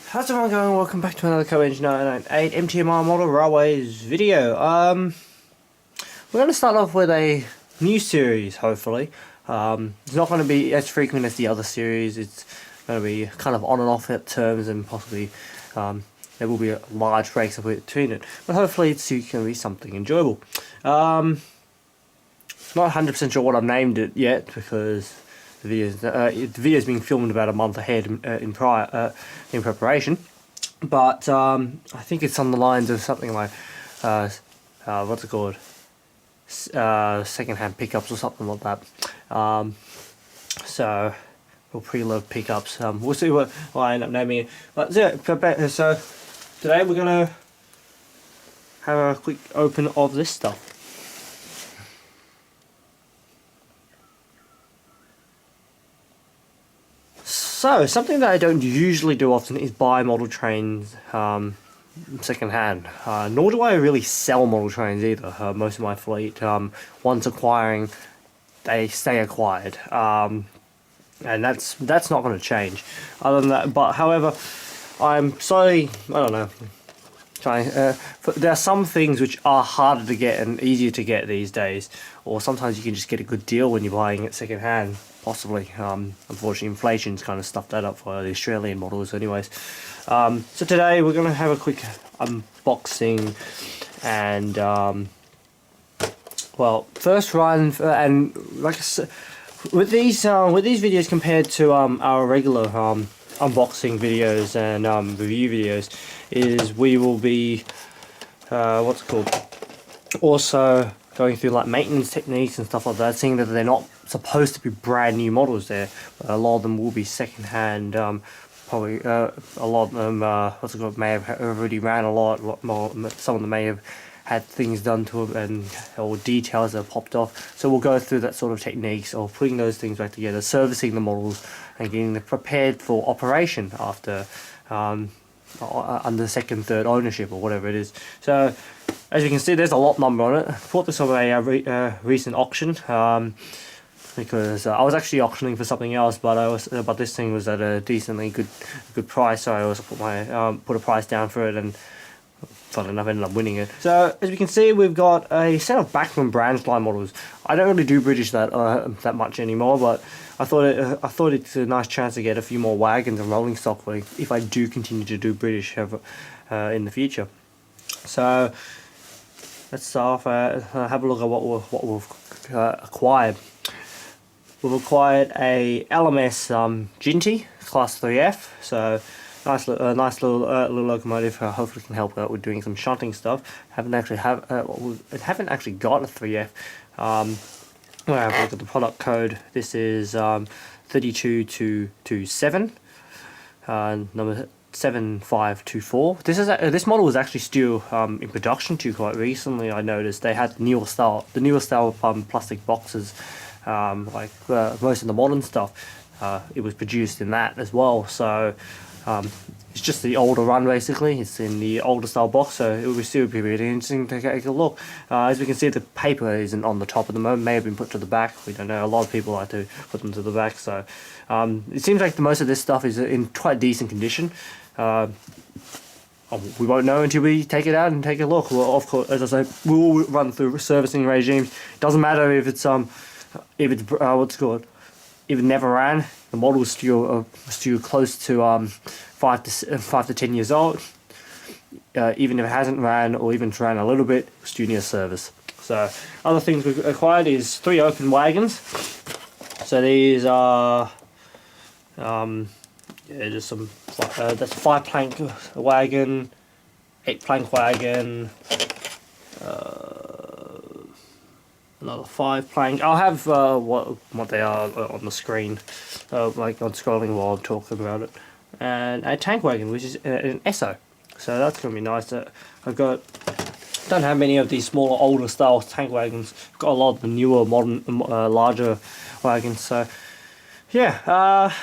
How's everyone going? Welcome back to another Co-Engine 998 MTMR Model Railways video. We're going to start off with a new series, hopefully. It's not going to be as frequent as the other series. It's going to be kind of on and off at terms, and possibly there will be large breaks between it. But hopefully it's going to be something enjoyable. Not 100% sure what I've named it yet, because the video's being filmed about a month ahead in preparation, but I think it's on the lines of something like what's it called, second-hand pickups or something like that. So we'll pre-load pickups. We'll see what I end up naming it. But so today we're gonna have a quick open of this stuff. So, something that I don't usually do often is buy model trains second hand. Nor do I really sell model trains either. Most of my fleet, once acquiring, they stay acquired. And that's not going to change. Other than that, but however, I'm slowly, I don't know, trying. There are some things which are harder to get and easier to get these days, or sometimes you can just get a good deal when you're buying it second hand. Possibly. Unfortunately, inflation's kind of stuffed that up for the Australian models anyways. So today we're going to have a quick unboxing and, well, first run, and like I said, with these videos compared to our regular unboxing videos and review videos, is we will be, what's it called, also going through like maintenance techniques and stuff like that, seeing that they're not supposed to be brand new models there, but a lot of them will be second hand. Probably a lot of them what's it called, may have already ran a lot more. Some of them may have had things done to them or details that have popped off. So we'll go through that sort of techniques of putting those things back together, servicing the models and getting them prepared for operation after under second, third ownership or whatever it is. So as you can see, there's a lot number on it. I bought this on a recent auction, because I was actually auctioning for something else, but this thing was at a decently good price, so I also put a price down for it, and funnily enough, ended up winning it. So as we can see, we've got a set of Bachmann Branchline models. I don't really do British that much anymore, but I thought it's a nice chance to get a few more wagons and rolling stock if I do continue to do British in the future. So let's start off. Have a look at what we've acquired. We've acquired a LMS Jinty Class 3F, so nice little locomotive. Hopefully can help out with doing some shunting stuff. Haven't actually got a 3F. We'll have a look at the product code. This is 32227, number 7524. This model was actually still in production too quite recently. I noticed they had the newer style plastic boxes. Like most of the modern stuff, it was produced in that as well. So it's just the older run basically. It's in the older style box, so it will still be really interesting to take a look. As we can see, the paper isn't on the top at the moment. May have been put to the back. We don't know. A lot of people like to put them to the back. So it seems like most of this stuff is in quite decent condition. We won't know until we take it out and take a look. Well, of course, as I say, we will run through servicing regimes. Doesn't matter if it's what's it called, if it never ran, the model is still close to 5 to 10 years old. Even if it hasn't ran, or even ran a little bit, still needs service. So other things we've acquired is 3 open wagons. So these are just some that's a 5 plank wagon, 8 plank wagon, another 5 plank. I'll have what they are on the screen, like on scrolling while I'm talking about it. And a tank wagon, which is an Esso. So that's going to be nice. Don't have many of these smaller, older style tank wagons. Got a lot of the newer, modern, larger wagons. So yeah,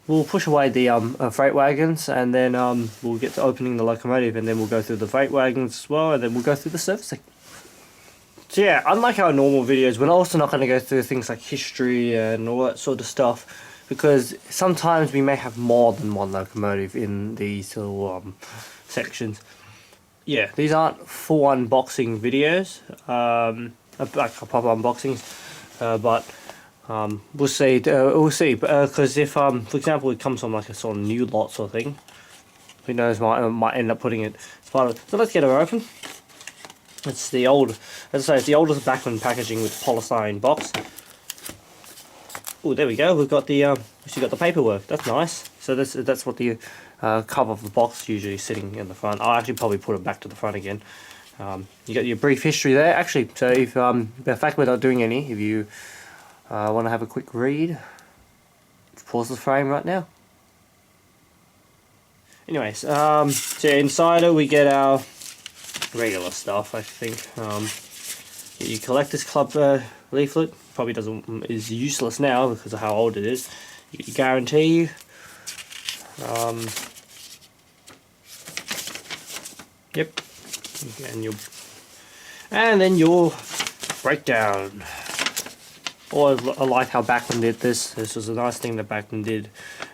we'll push away the freight wagons, and then we'll get to opening the locomotive, and then we'll go through the freight wagons as well, and then we'll go through the servicing. So yeah, unlike our normal videos, we're also not going to go through things like history and all that sort of stuff. because sometimes we may have more than one locomotive in these little sections. Yeah, these aren't full unboxing videos, like proper unboxings, but we'll see. Because if, for example, it comes from like a sort of new lot sort of thing, who knows, might end up putting it as part of it. So let's get her open. It's the old, as I say, it's the oldest Bachmann packaging with polystyrene box. Oh, there we go. We've got the actually got the paperwork. That's nice. So that's what the cover of the box usually sitting in the front. I'll actually probably put it back to the front again. You got your brief history there. Actually, so if the fact we're not doing any, if you want to have a quick read, pause the frame right now. Anyways, so inside it we get our regular stuff. I think get your collector's club leaflet. Probably is useless now because of how old it is. You get your guarantee. Yep, and then your breakdown. I like how Bachmann did this. This was a nice thing that Bachmann did,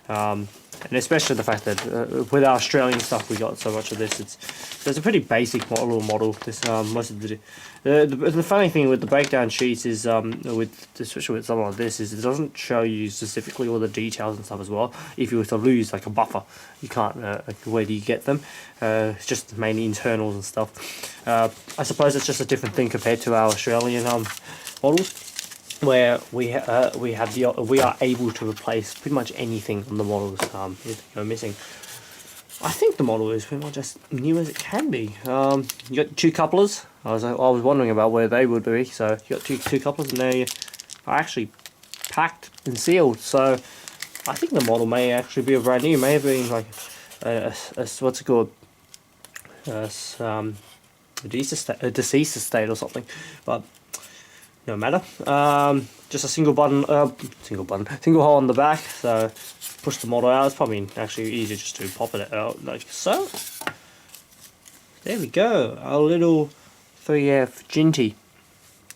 and especially the fact that with our Australian stuff we got so much of this. It's a pretty basic little model. This most of the funny thing with the breakdown sheets is especially with something like this is it doesn't show you specifically all the details and stuff as well. If you were to lose like a buffer, you can't. Where do you get them? It's just mainly internals and stuff. I suppose it's just a different thing compared to our Australian models, where we are able to replace pretty much anything on the models if they go missing. I think the model is pretty much as new as it can be. You got two couplers. I was wondering about where they would be. So you got two couplers, and they are actually packed and sealed. So I think the model may actually be a brand new. It may have been like a what's it called? A deceased estate or something. But no matter. Just a single hole on the back. So push the model out. It's probably actually easier just to pop it out like so. There we go. Our little 3F Jinty.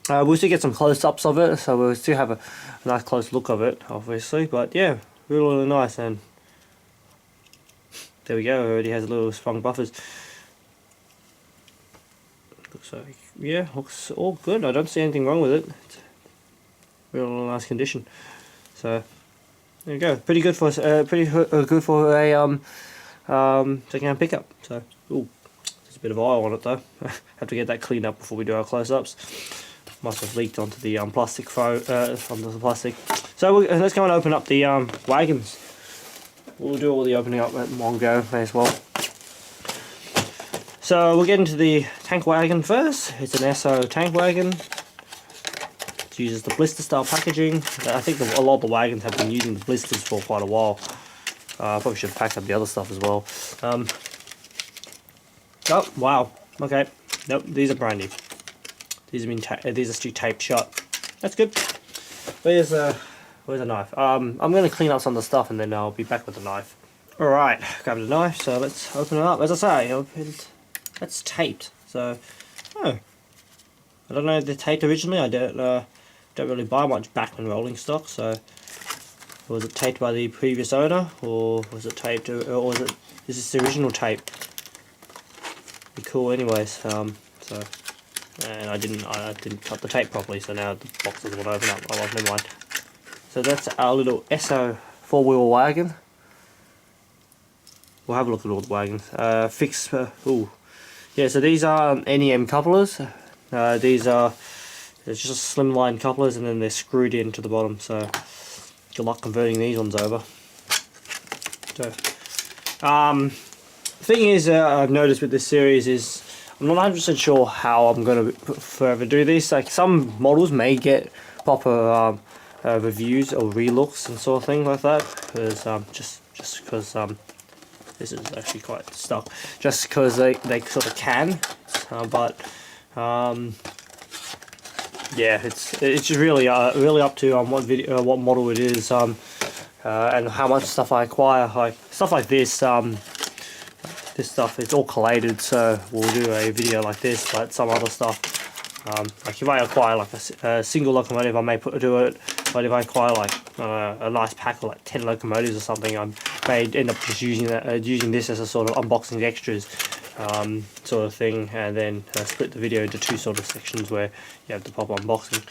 We'll still get some close-ups of it, so we'll still have a nice close look of it, obviously. But yeah, really nice. And there we go. It already has a little sprung buffers. Looks like, yeah, looks all good. I don't see anything wrong with it. It's real nice condition. So there you go. Pretty good for good for a second-hand pickup. So, ooh, there's a bit of oil on it though. Have to get that cleaned up before we do our close-ups. Must have leaked onto the plastic onto the plastic. So let's go and open up the wagons. We'll do all the opening up at one go. May as well. So we'll get into the tank wagon first. It's an SO tank wagon. It uses the blister style packaging. I think a lot of the wagons have been using the blisters for quite a while. I probably should have packed up the other stuff as well. Oh wow, okay. Nope, these are brand new. These have been these are still taped shut. That's good. Where's the knife? I'm going to clean up some of the stuff and then I'll be back with the knife. Alright, grab the knife, so let's open it up. As I say, it's taped, so I don't know if they're taped originally. I don't really buy much Bachmann rolling stock, so was it taped by the previous owner, or was it taped, or was it is this the original tape? Be cool, anyways. So and I didn't cut the tape properly, so now the box doesn't want to open up. Oh well, never mind. So that's our little SO 4-wheel wagon. We'll have a look at all the wagons. Ooh. Yeah, so these are NEM couplers. These are just slimline couplers, and then they're screwed into the bottom. So good luck converting these ones over. So, thing is, I've noticed with this series is I'm not 100% sure how I'm going to forever do this. Like some models may get proper reviews or relooks and sort of thing like that, because just because this is actually quite stuck. Just because they sort of can, but yeah, it's just really up to what model it is, and how much stuff I acquire. Like stuff like this, this stuff it's all collated, so we'll do a video like this. But some other stuff, like if I acquire like a single locomotive, I may do it But if I acquire like a nice pack of like 10 locomotives or something, I may end up just using that, using this as a sort of unboxing extras sort of thing, and then split the video into two sort of sections where you have the proper unboxing.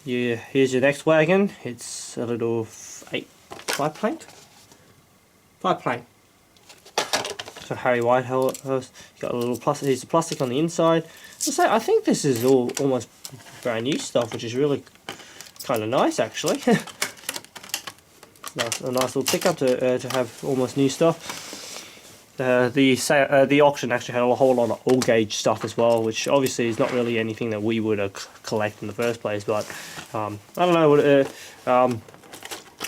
Yeah, here's your next wagon. It's a little 5 plank. So Harry Whitehouse, got a little plastic. Here's the plastic on the inside. I think this is all almost brand new stuff, which is really kind of nice actually. A nice little pickup to have almost new stuff. The auction actually had a whole lot of all gauge stuff as well, which obviously is not really anything that we would collect in the first place. But I don't know.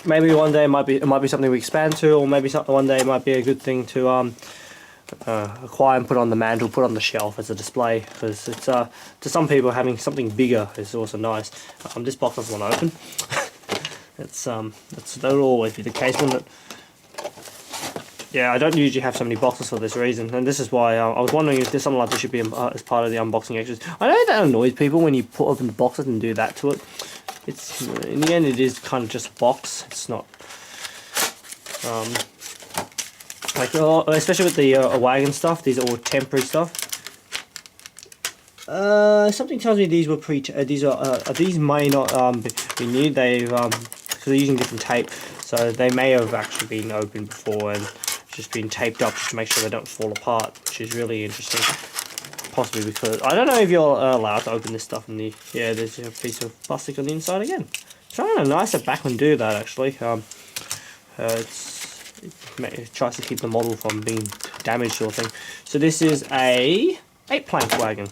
Maybe one day it might be something we expand to, or maybe one day it might be a good thing to acquire and put on the mantle, put on the shelf as a display. Because it's to some people, having something bigger is also nice. This box doesn't want to open. That'll always be the case, wouldn't it? Yeah, I don't usually have so many boxes for this reason, and this is why I was wondering if there's something like this should be as part of the unboxing extras. I know that annoys people when you put open the boxes and do that to it. It's, in the end, it is kind of just a box. It's not like especially with the wagon stuff. These are all temporary stuff. Something tells me these were these may not be new. They've because they're using different tape, so they may have actually been opened before and just been taped up just to make sure they don't fall apart, which is really interesting. Possibly because I don't know if you're allowed to open this stuff in the there's a piece of plastic on the inside again. It's kind of nice that Bachmann do that actually. It tries to keep the model from being damaged sort of thing. So this is a 8 plank wagon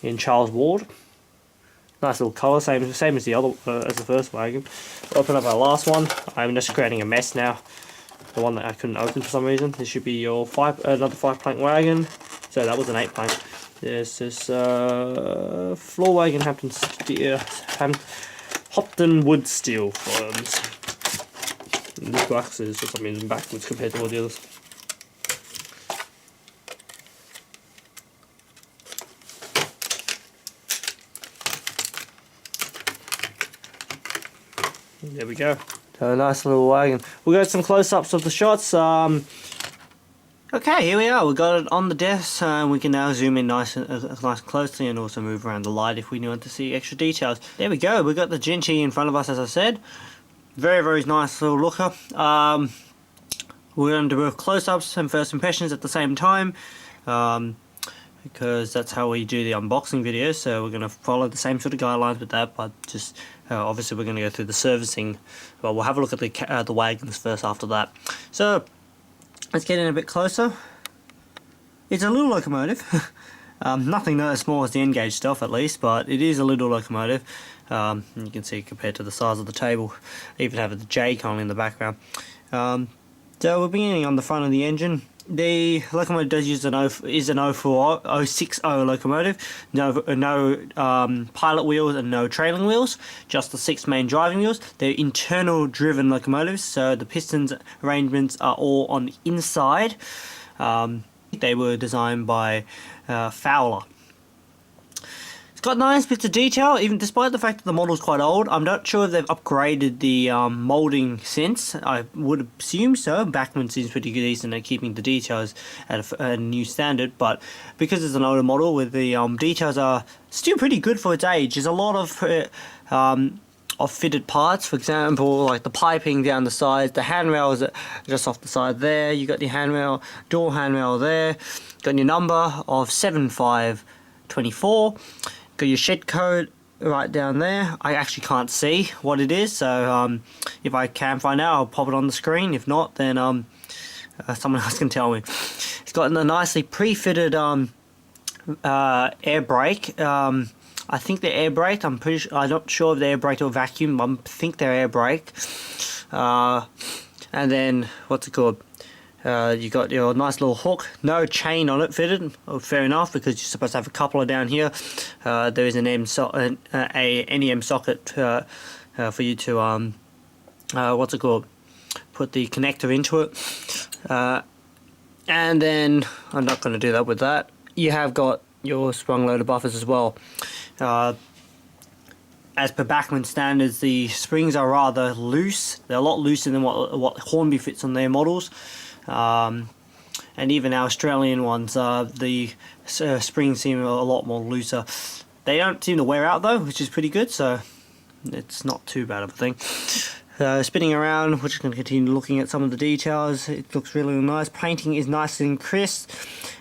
in Charles Ward. Nice little colour, same as the other as the first wagon. We'll open up our last one. I'm just creating a mess now. The one that I couldn't open for some reason. This should be your another 5 plank wagon. So that was an 8 plank. There's this floor wagon Hopton Wood Steel firms. And this box is for some reason backwards compared to all the others. There we go. So a nice little wagon. We'll go some close-ups of the shots. Okay, here we are. We got it on the desk, and we can now zoom in nice and closely, and also move around the light if we want to see extra details. There we go. We got the Jinty in front of us, as I said. Very, very nice little looker. We're going to do close-ups and first impressions at the same time, because that's how we do the unboxing videos. So we're going to follow the same sort of guidelines with that, but just obviously we're going to go through the servicing. Well, we'll have a look at the wagons first after that. So let's get in a bit closer. It's a little locomotive. Nothing not as small as the N-gauge stuff at least, but it is a little locomotive. You can see compared to the size of the table, even have the J cone in the background. So we're beginning on the front of the engine. The locomotive does use an 060 locomotive. No pilot wheels and no trailing wheels. Just the 6 main driving wheels. They're internal driven locomotives, so the pistons arrangements are all on the inside. They were designed by Fowler. It's got nice bits of detail, even despite the fact that the model's quite old. I'm not sure if they've upgraded the moulding since. I would assume so. Bachmann seems pretty decent at keeping the details at a new standard, but because it's an older model, with the details are still pretty good for its age. There's a lot of fitted parts, for example, like the piping down the sides. The handrails are just off the side there. You got the handrail, door handrail there. Got your number of 7524. Got your shed code right down there. I actually can't see what it is, so if I can find out, I'll pop it on the screen. If not, then someone else can tell me. It's got a nicely pre-fitted air brake. I think they're air braked. I'm not sure if they're air braked or vacuum. I think they're air braked. And then what's it called? You got your nice little hook, no chain on it fitted. Oh, fair enough, because you're supposed to have a coupler down here. There is an NEM socket for you to what's it called? Put the connector into it. And then I'm not going to do that with that. You have got your sprung loader buffers as well. as per Bachmann standards, the springs are rather loose. They're a lot looser than what Hornby fits on their models. And even our Australian ones, the springs seem a lot more looser. They don't seem to wear out though, which is pretty good, so it's not too bad of a thing. Spinning around, we're just going to continue looking at some of the details. It looks really nice. Painting is nice and crisp.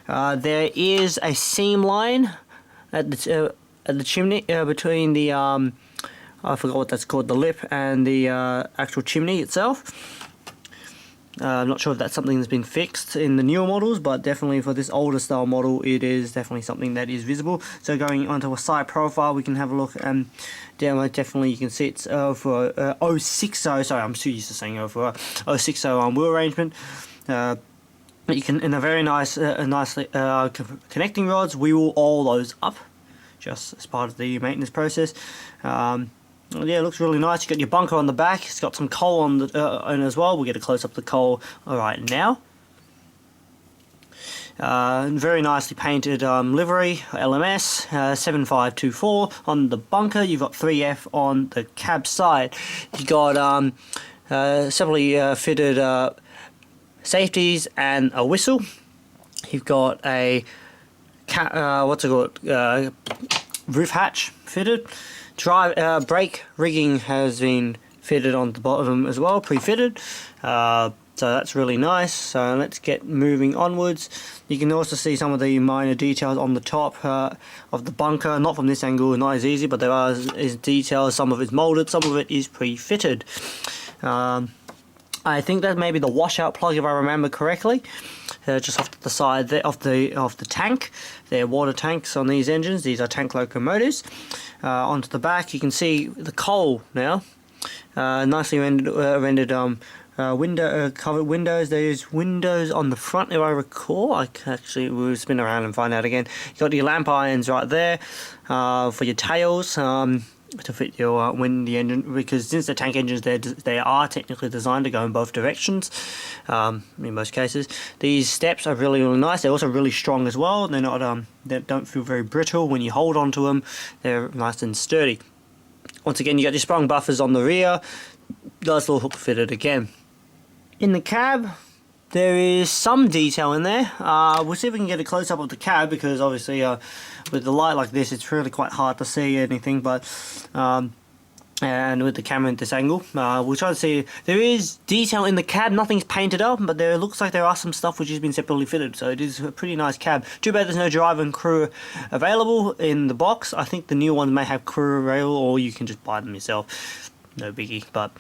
There is a seam line at the chimney between the I forgot what that's called, the lip and the actual chimney itself. I'm not sure if that's something that's been fixed in the newer models, but definitely for this older style model, it is definitely something that is visible. So going onto a side profile, we can have a look, and definitely you can see it's for 060, sorry, I'm too used to saying for 060 on wheel arrangement. You can, in a very nice, nicely connecting rods, we will all those up, just as part of the maintenance process. Yeah, it looks really nice. You got your bunker on the back. It's got some coal on the as well. We'll get a close up of the coal right now. Very nicely painted livery, LMS 7524 on the bunker. You've got 3F on the cab side. You got separately fitted safeties and a whistle. You've got a roof hatch fitted. Brake rigging has been fitted on the bottom as well, pre-fitted. So that's really nice. So let's get moving onwards. You can also see some of the minor details on the top of the bunker. Not from this angle, not as easy, but there are details. Some of it's molded, some of it is pre-fitted. I think that may be the washout plug, if I remember correctly. Just off to the side there of the tank. They're water tanks on these engines. These are tank locomotives. Onto the back, you can see the coal now. Nicely rendered covered windows. There's windows on the front, if I recall. I can actually we'll spin around and find out again. You got your lamp irons right there for your tails. To fit your the engine, because since the tank engines they are technically designed to go in both directions in most cases. These steps are really nice. They're also really strong as well. They're not they don't feel very brittle when you hold onto them. They're nice and sturdy. Once again, you got your sprung buffers on the rear. Nice little hook fitted again. In the cab, there is some detail in there. We'll see if we can get a close up of the cab, because obviously with the light like this, it's really quite hard to see anything. But and with the camera at this angle, we'll try to see. There is detail in the cab. Nothing's painted up, but there looks like there are some stuff which has been separately fitted. So it is a pretty nice cab. Too bad there's no driver and crew available in the box. I think the new ones may have crew rail, or you can just buy them yourself. No biggie, but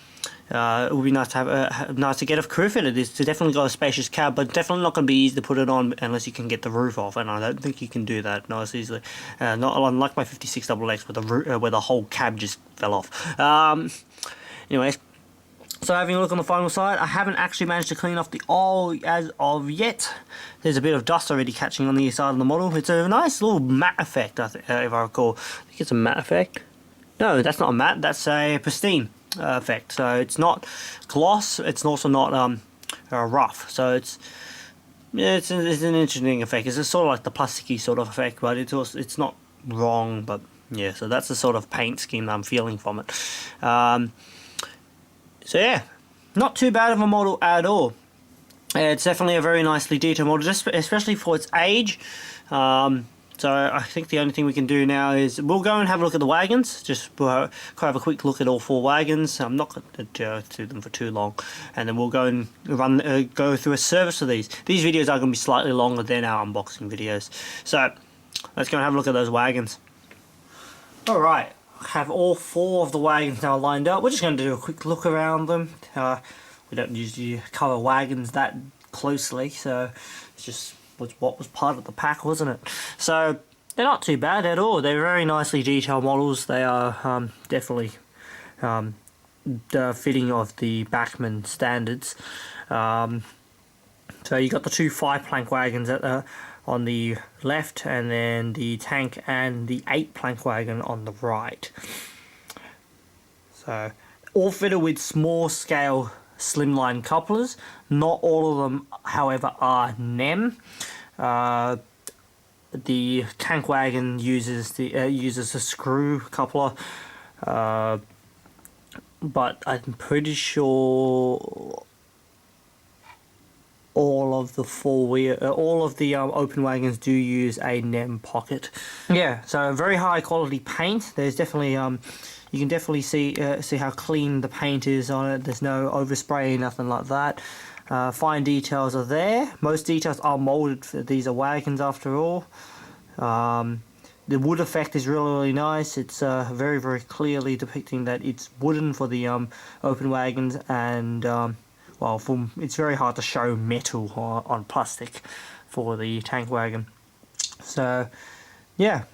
it would be nice to have nice to get a crew fitted. It's definitely got a spacious cab, but definitely not going to be easy to put it on unless you can get the roof off, and I don't think you can do that nice easily. Not unlike my 56XX where the whole cab just fell off. Anyways, so having a look on the final side, I haven't actually managed to clean off the oil as of yet. There's a bit of dust already catching on the side of the model. It's a nice little matte effect, if I recall. I think it's a matte effect. No, that's not a matte, that's a pristine effect. So it's not gloss, it's also not rough. So it's an interesting effect. It's sort of like the plasticky sort of effect, but it's not wrong. But yeah, so that's the sort of paint scheme that I'm feeling from it. So yeah, not too bad of a model at all. It's definitely a very nicely detailed model, especially for its age. So I think the only thing we can do now is we'll go and have a look at the wagons. We'll have a quick look at all 4 wagons. I'm not going to go through them for too long, and then we'll go and go through a service of these. These videos are going to be slightly longer than our unboxing videos. So let's go and have a look at those wagons. All right, I have all 4 of the wagons now lined up. We're just going to do a quick look around them. We don't usually cover wagons that closely, so it's just what was part of the pack, wasn't it? So they're not too bad at all. They're very nicely detailed models. They are definitely the fitting of the Bachmann standards. So you got the 2 5-plank wagons on the left, and then the tank and the 8-plank wagon on the right. So all fitted with small scale slimline couplers. Not all of them, however, are NEM. The tank wagon uses a screw coupler, but I'm pretty sure all of the open wagons do use a NEM pocket. Yeah, so very high quality paint. There's definitely you can definitely see how clean the paint is on it. There's no overspray, nothing like that. Fine details are there. Most details are molded. These are wagons after all. The wood effect is really nice. It's very, very clearly depicting that it's wooden for the open wagons, and well, it's very hard to show metal on plastic for the tank wagon. So yeah,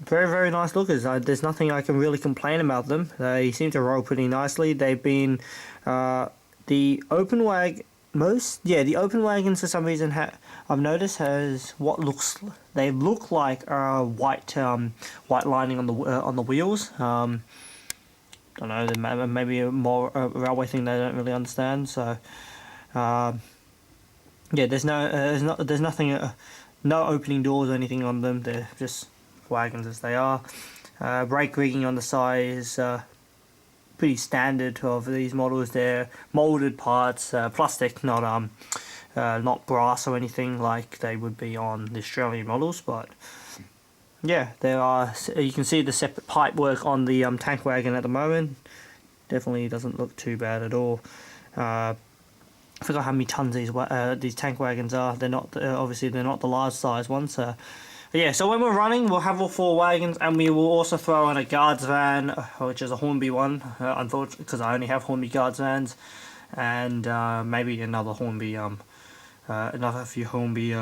very, very nice lookers. There's nothing I can really complain about them. They seem to roll pretty nicely. They've been the open wagons for some reason I've noticed has they look like white lining on the wheels. Don't know, maybe more a railway thing they don't really understand. So yeah, there's nothing, no opening doors or anything on them. They're just wagons as they are. Brake rigging on the side is pretty standard of these models. They're molded parts, plastic, not brass or anything like they would be on the Australian models. But yeah, you can see the separate pipe work on the tank wagon at the moment. Definitely doesn't look too bad at all. I forgot how many tons these tank wagons are. They're not obviously they're not the large size ones. But yeah, so when we're running, we'll have all 4 wagons, and we will also throw in a guards van, which is a Hornby one, unfortunately, because I only have Hornby guards vans, and maybe another Hornby, another few Hornby,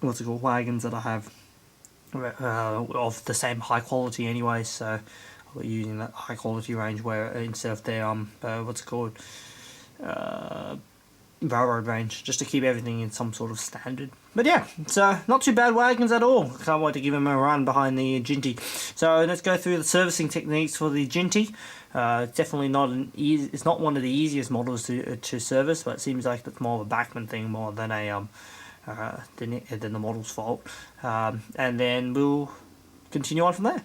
wagons that I have of the same high quality anyway. So I'll be using that high quality range where instead of their railroad range, just to keep everything in some sort of standard. But yeah, so not too bad wagons at all. Can't wait to give them a run behind the Jinty. So let's go through the servicing techniques for the Jinty. It's definitely not it's not one of the easiest models to service, but it seems like it's more of a Bachmann thing more than a than the model's fault. And then we'll continue on from there.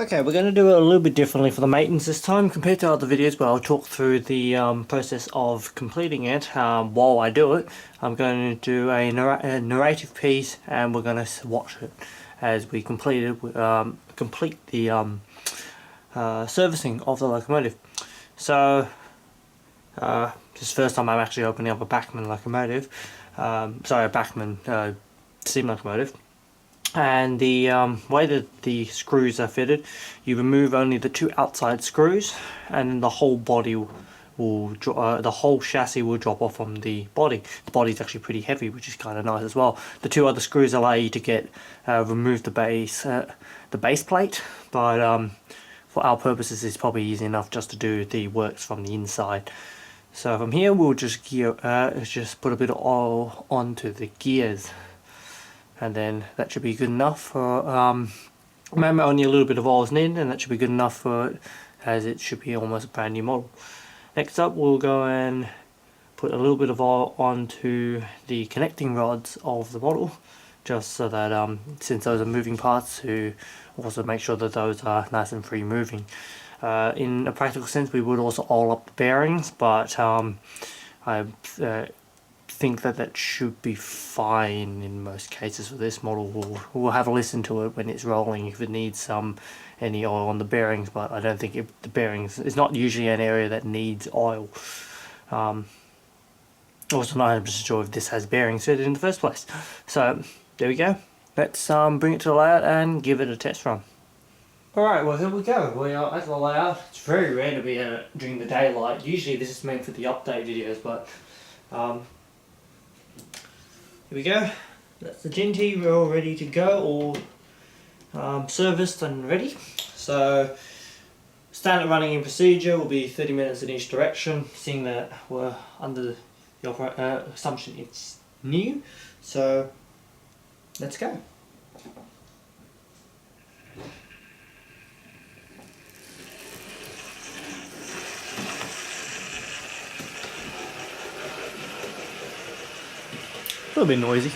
Okay, we're going to do it a little bit differently for the maintenance this time compared to other videos where I'll talk through the process of completing it. While I do it, I'm going to do a narrative piece, and we're going to watch it as we complete the servicing of the locomotive. So this is the first time I'm actually opening up a Bachmann locomotive. Sorry, a Bachmann steam locomotive. And the way that the screws are fitted, you remove only the 2 outside screws, and the whole body the whole chassis will drop off from the body. The body's actually pretty heavy, which is kind of nice as well. The 2 other screws allow you to remove the base plate, but for our purposes, it's probably easy enough just to do the works from the inside. So from here, we'll just put a bit of oil onto the gears. And then that should be good enough for, remember only a little bit of oil is needed, and that should be good enough for it, as it should be almost a brand new model. Next up, we'll go and put a little bit of oil onto the connecting rods of the model, just so that since those are moving parts, to also make sure that those are nice and free moving. In a practical sense, we would also oil up the bearings, but I think that should be fine in most cases for this model. We'll have a listen to it when it's rolling if it needs any oil on the bearings, but I don't think the bearings is not usually an area that needs oil. Also not 100% sure if this has bearings fitted in the first place. So there we go. Let's bring it to the layout and give it a test run. Alright, well here we go. We are at the layout. It's very rare to be during the daylight. Usually this is meant for the update videos, but here we go. That's the Jinty. We're all ready to go, all serviced and ready. So standard running in procedure will be 30 minutes in each direction, seeing that we're under the assumption it's new. So let's go. A little bit noisy.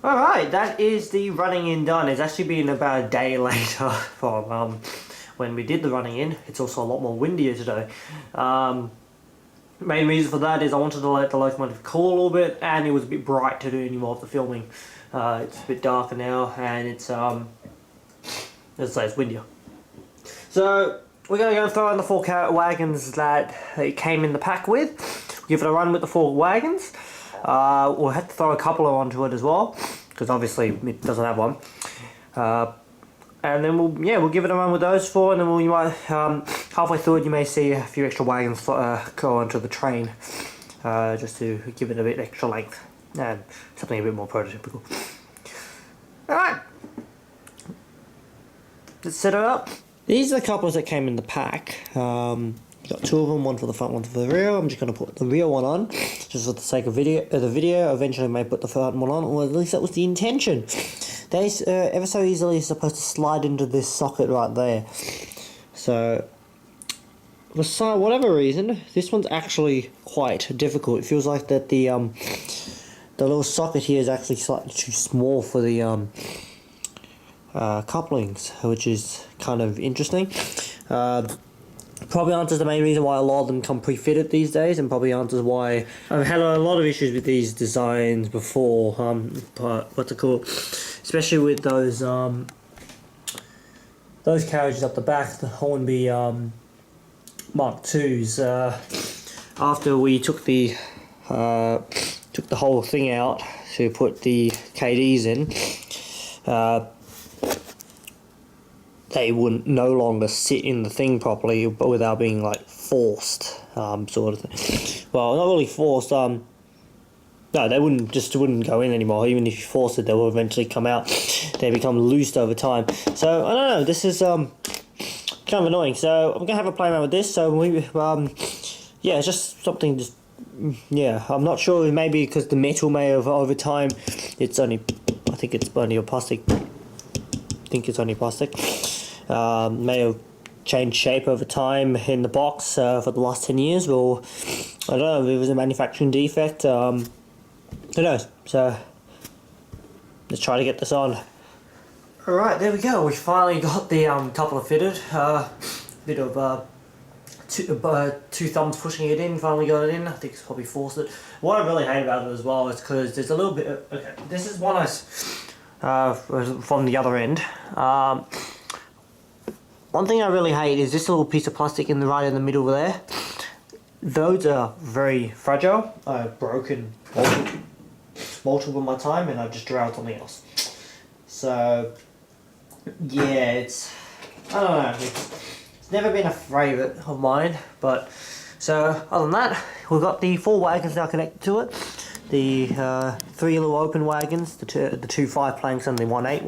Alright, that is the running in done. It's actually been about a day later from when we did the running in. It's also a lot more windier today. Main reason for that is I wanted to let the locomotive cool a little bit, and it was a bit bright to do any more of the filming. It's a bit darker now, and it's as I say, it's windier. So we're going to go throw in the 4 wagons that it came in the pack with. Give it a run with the 4 wagons. We'll have to throw a couple onto it as well, because obviously it doesn't have one. And then we'll give it a run with those 4, and then you might halfway through it you may see a few extra wagons go onto the train, just to give it a bit extra length and something a bit more prototypical. All right, let's set it up. These are the couplers that came in the pack. Got 2 of them, one for the front, one for the rear. I'm just going to put the rear one on, just for the sake of the video. Eventually I may put the front one on, or at least that was the intention. They ever so easily supposed to slide into this socket right there. So, for whatever reason, this one's actually quite difficult. It feels like that the little socket here is actually slightly too small for the couplings, which is kind of interesting. Probably answers the main reason why a lot of them come pre-fitted these days, and probably answers why I've had a lot of issues with these designs before. But what's it called? Especially with those carriages up the back, the Hornby Mark IIs. After we took the whole thing out to put the KDs in, they wouldn't no longer sit in the thing properly, but without being like forced, sort of thing. Well, not really forced. No, they wouldn't go in anymore. Even if you force it, they will eventually come out. They become loosed over time. So I don't know. This is kind of annoying. So I'm gonna have a play around with this. So we yeah, it's just something. Just yeah, I'm not sure. Maybe because the metal may have over time. It's only. I think it's only a plastic. May have changed shape over time in the box for the last 10 years, or I don't know if it was a manufacturing defect. Who knows? So let's try to get this on. Alright, there we go. We finally got the coupler fitted. Bit of two thumbs pushing it in, finally got it in. I think it's probably forced it. What I really hate about it as well is because there's a little bit of, okay, this is one from the other end. One thing I really hate is this little piece of plastic right in the middle there. Those are very fragile. I've broken multiple of my time, and I've just drowned something else. So yeah, it's, I don't know, it's never been a favourite of mine. But so other than that, we've got the 4 wagons now connected to it. The 3 little open wagons, the two 5 planks and the 1 8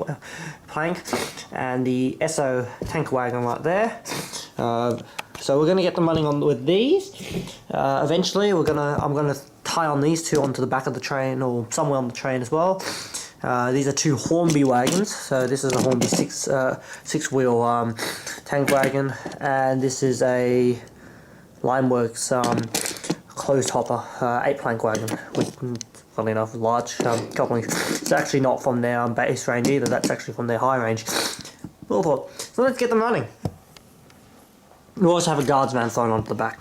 plank, and the SO tank wagon right there. So we're gonna get them running on with these. Eventually, I'm gonna tie on these 2 onto the back of the train, or somewhere on the train as well. These are 2 Hornby wagons. So this is a Hornby 6-wheel tank wagon, and this is a Limeworks closed hopper 8 plank wagon with, funnily enough, large couplings. It's actually not from their base range either. That's actually from their high range. Well thought. So let's get them running. We also have a guardsman thrown onto the back.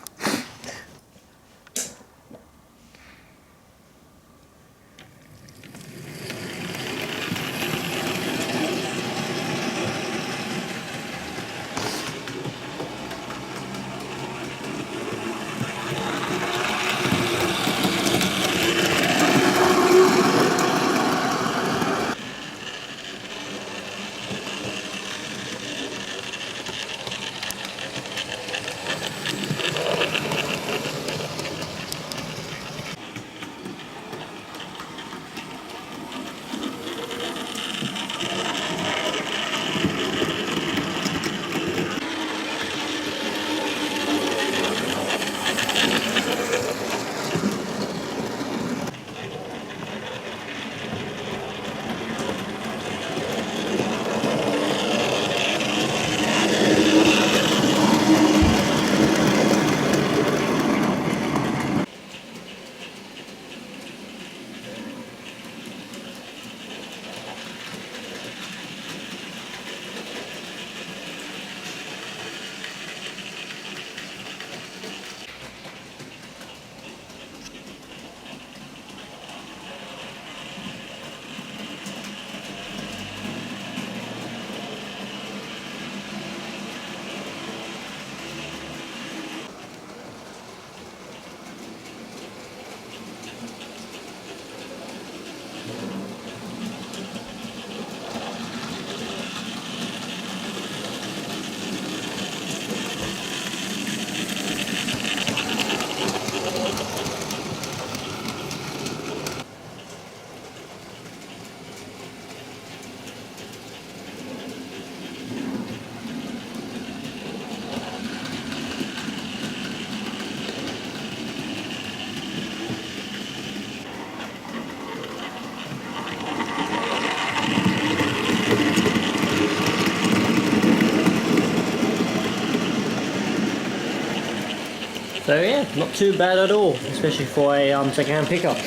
So yeah, not too bad at all, especially for a second-hand pickup.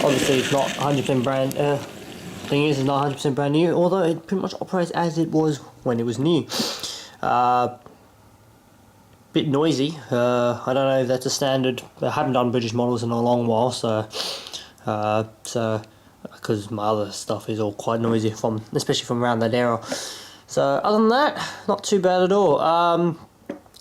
Obviously it's not 100% brand. Thing is, it's not 100% brand new, although it pretty much operates as it was when it was new. Bit noisy. I don't know if that's a standard. I haven't done British models in a long while, so because my other stuff is all quite noisy especially from around that era. So other than that, not too bad at all.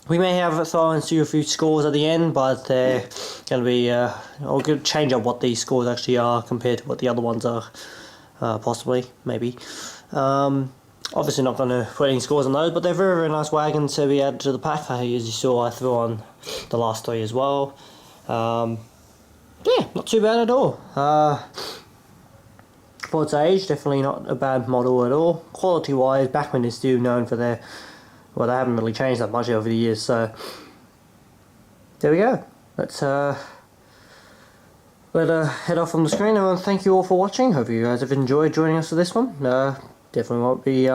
We may have thrown into a few scores at the end, but they're going to be I'll change up what these scores actually are compared to what the other ones are. Possibly, maybe. Obviously not going to put any scores on those, but they're very, very nice wagons to be added to the pack. As you saw, I threw on the last 3 as well. Yeah, not too bad at all. For its age, definitely not a bad model at all. Quality-wise, Bachmann is still known for their... Well, they haven't really changed that much over the years, so... There we go. Let's head off from the screen, and thank you all for watching. Hope you guys have enjoyed joining us for this one. Definitely won't be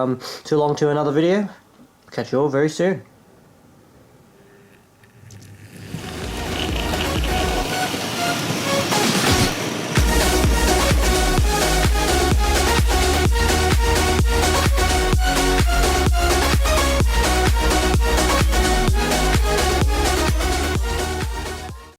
too long to another video. Catch you all very soon.